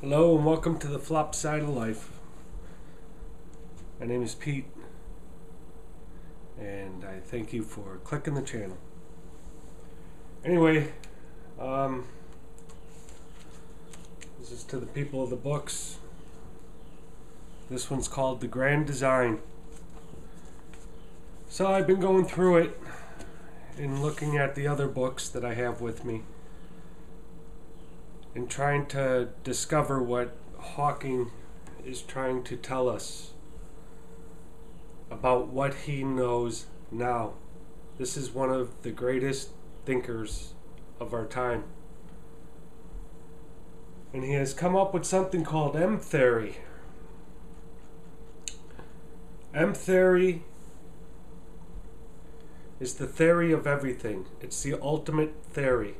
Hello and welcome to the flop side of life. My name is Pete and I thank you for clicking the channel. Anyway, this is to the people of the books. This one's called The Grand Design. So I've been going through it and looking at the other books that I have with me and trying to discover what Hawking is trying to tell us about what he knows now. This is one of the greatest thinkers of our time. And he has come up with something called M theory. M theory is the theory of everything. It's the ultimate theory.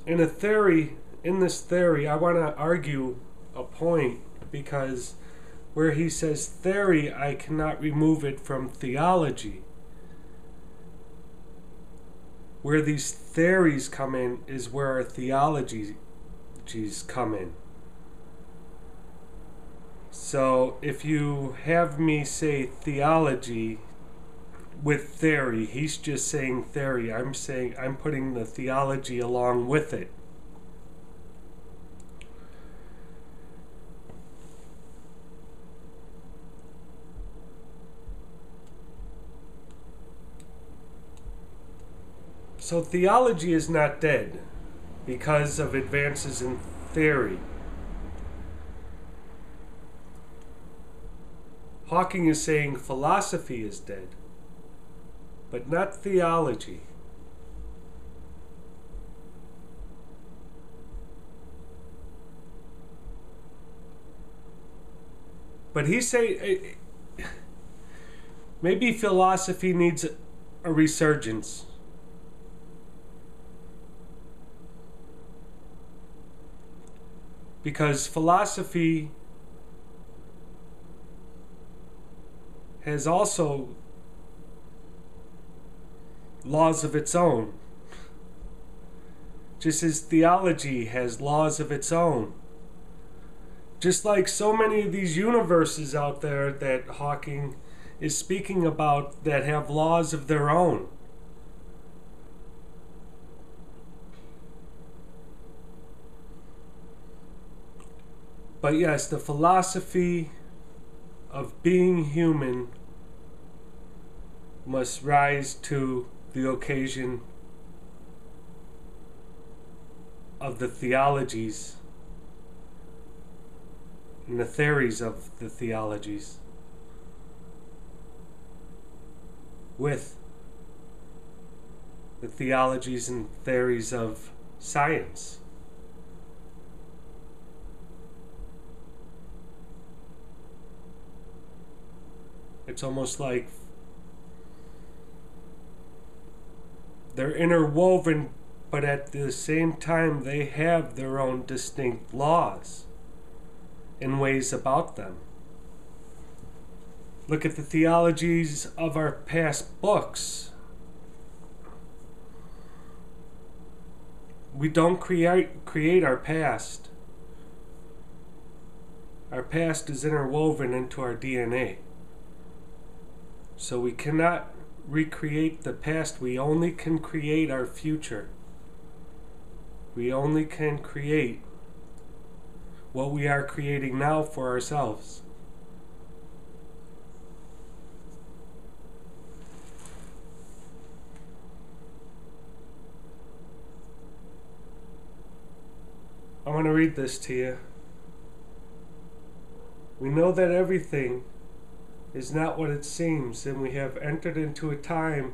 In this theory, I want to argue a point, because where he says theory, I cannot remove it from theology. Where these theories come in is where our theologies come in. So if you have me say theology with theory, he's just saying theory. I'm putting the theology along with it. So theology is not dead because of advances in theory. Hawking is saying philosophy is dead, but not theology. But he say maybe philosophy needs a resurgence. Because philosophy has also laws of its own, just as theology has laws of its own. Just like so many of these universes out there that Hawking is speaking about that have laws of their own. But yes, the philosophy of being human must rise to the occasion of the theologies and the theories of the theologies, with the theologies and theories of science. It's almost like they're interwoven, but at the same time they have their own distinct laws and ways about them. Look at the theologies of our past books. We don't create our past. Our past is interwoven into our DNA. So we cannot recreate the past. We only can create our future. We only can create what we are creating now for ourselves. I want to read this to you. We know that everything is not what it seems, and we have entered into a time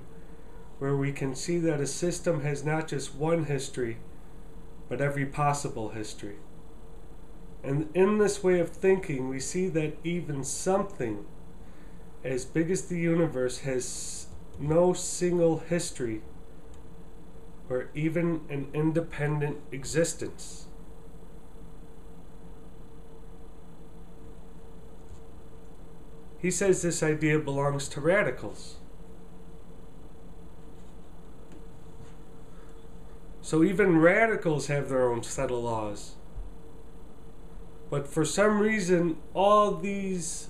where we can see that a system has not just one history, but every possible history. And in this way of thinking, we see that even something as big as the universe has no single history or even an independent existence. He says this idea belongs to radicals. So even radicals have their own set of laws. But for some reason, all these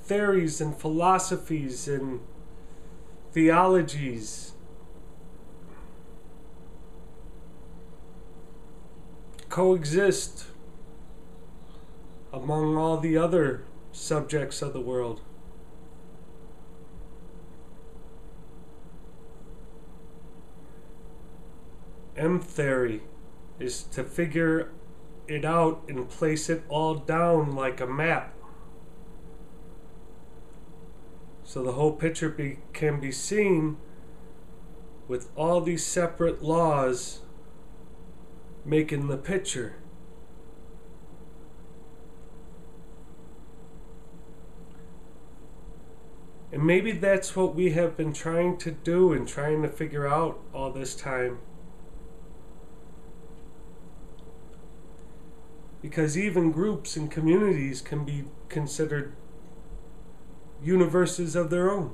theories and philosophies and theologies coexist among all the other subjects of the world. M theory is to figure it out and place it all down like a map, so the whole picture can be seen with all these separate laws making the picture. And maybe that's what we have been trying to do and trying to figure out all this time. Because even groups and communities can be considered universes of their own.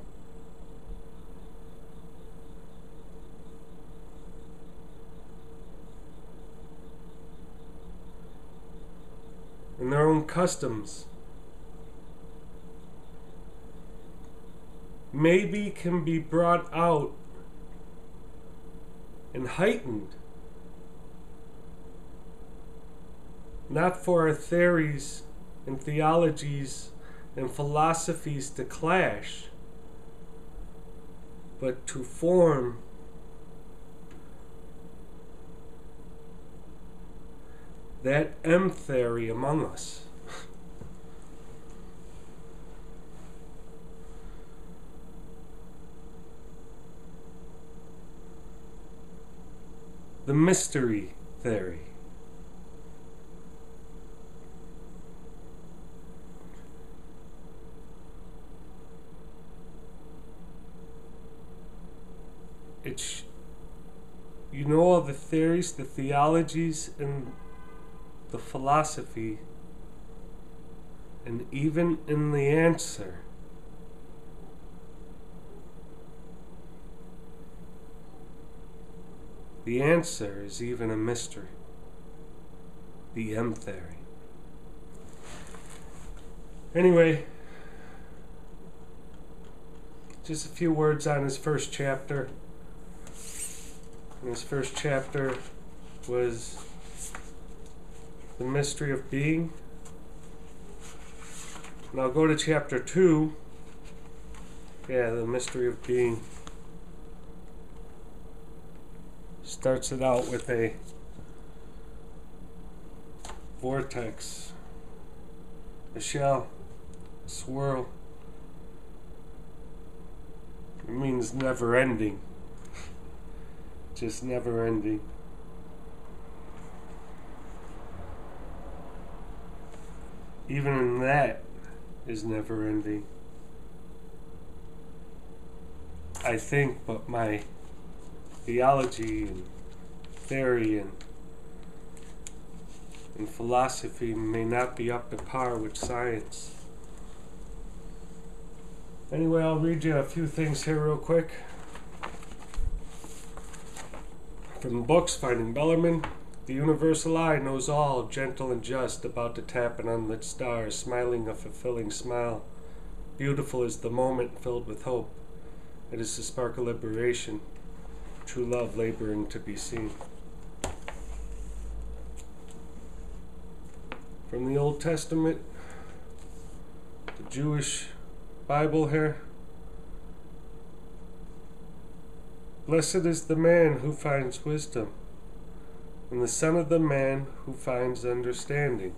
And their own customs maybe can be brought out and heightened, not for our theories and theologies and philosophies to clash, but to form that M theory among us. The mystery theory. It's, you know, all the theories, the theologies, and the philosophy, and even in the answer, the answer is even a mystery. The M theory. Anyway, just a few words on his first chapter. And his first chapter was the mystery of being. And I'll go to chapter 2. Yeah, the mystery of being. Starts it out with a vortex, a shell, a swirl. It means never ending. Just never ending. Even in that is never ending. I think, but my theology and theory and philosophy may not be up to par with science. Anyway, I'll read you a few things here real quick. From the books, Finding Bellarmine. The universal eye knows all, gentle and just, about to tap an unlit star, smiling a fulfilling smile. Beautiful is the moment filled with hope. It is the spark of liberation, true love laboring to be seen. From the Old Testament, the Jewish Bible here. Blessed is the man who finds wisdom, and the son of the man who finds understanding.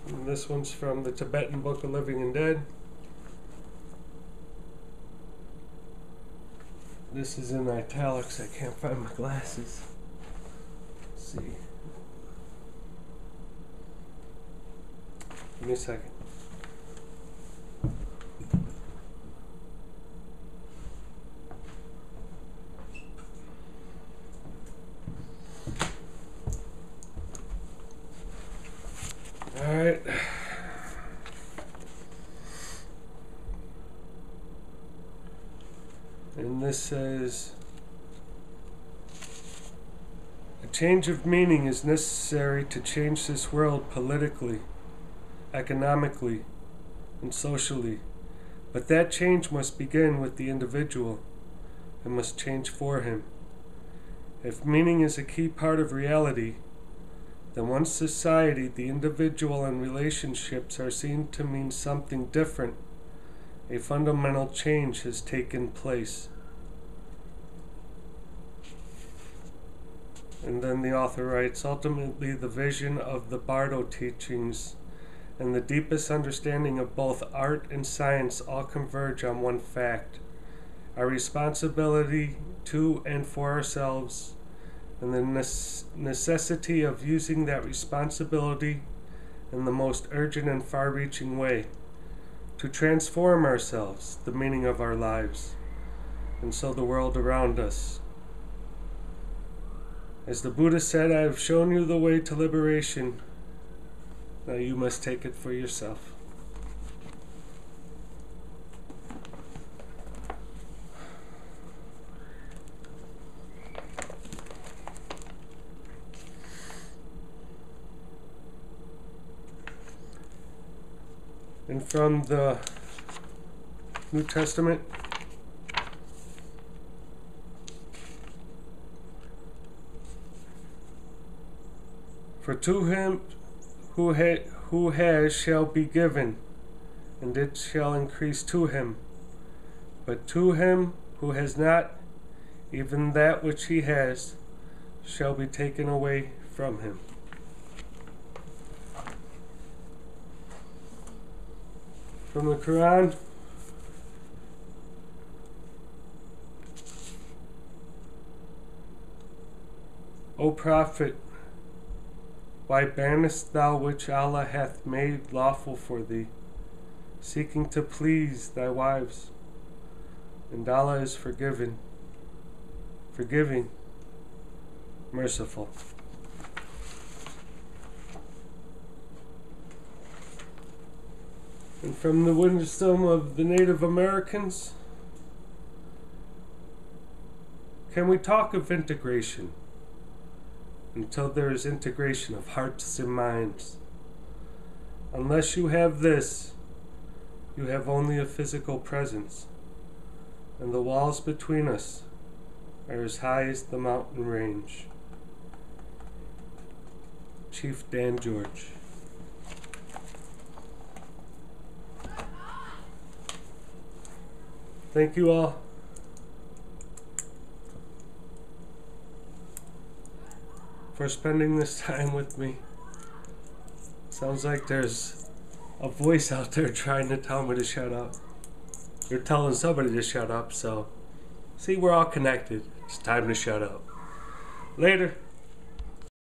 And this one's from the Tibetan Book of Living and Dead. This is in italics. I can't find my glasses. Let's see. Give me a second. Alright. this says, a change of meaning is necessary to change this world politically, economically, and socially. But that change must begin with the individual. It must change for him. If meaning is a key part of reality, then once society, the individual, and relationships are seen to mean something different, a fundamental change has taken place. And then the author writes, ultimately the vision of the Bardo teachings and the deepest understanding of both art and science all converge on one fact: our responsibility to and for ourselves, and the necessity of using that responsibility in the most urgent and far-reaching way to transform ourselves, the meaning of our lives, and so the world around us. As the Buddha said, I have shown you the way to liberation. Now you must take it for yourself. And from the New Testament, for to him who has shall be given, and it shall increase to him. But to him who has not, even that which he has shall be taken away from him. From the Quran, O Prophet, why bannest thou which Allah hath made lawful for thee, seeking to please thy wives? And Allah is forgiving, merciful. And from the wisdom of the Native Americans, can we talk of integration until there is integration of hearts and minds? Unless you have this, you have only a physical presence, and the walls between us are as high as the mountain range. Chief Dan George. Thank you all. For spending this time with me. Sounds like there's a voice out there trying to tell me to shut up. You're telling somebody to shut up, so see, we're all connected. It's time to shut up. Later.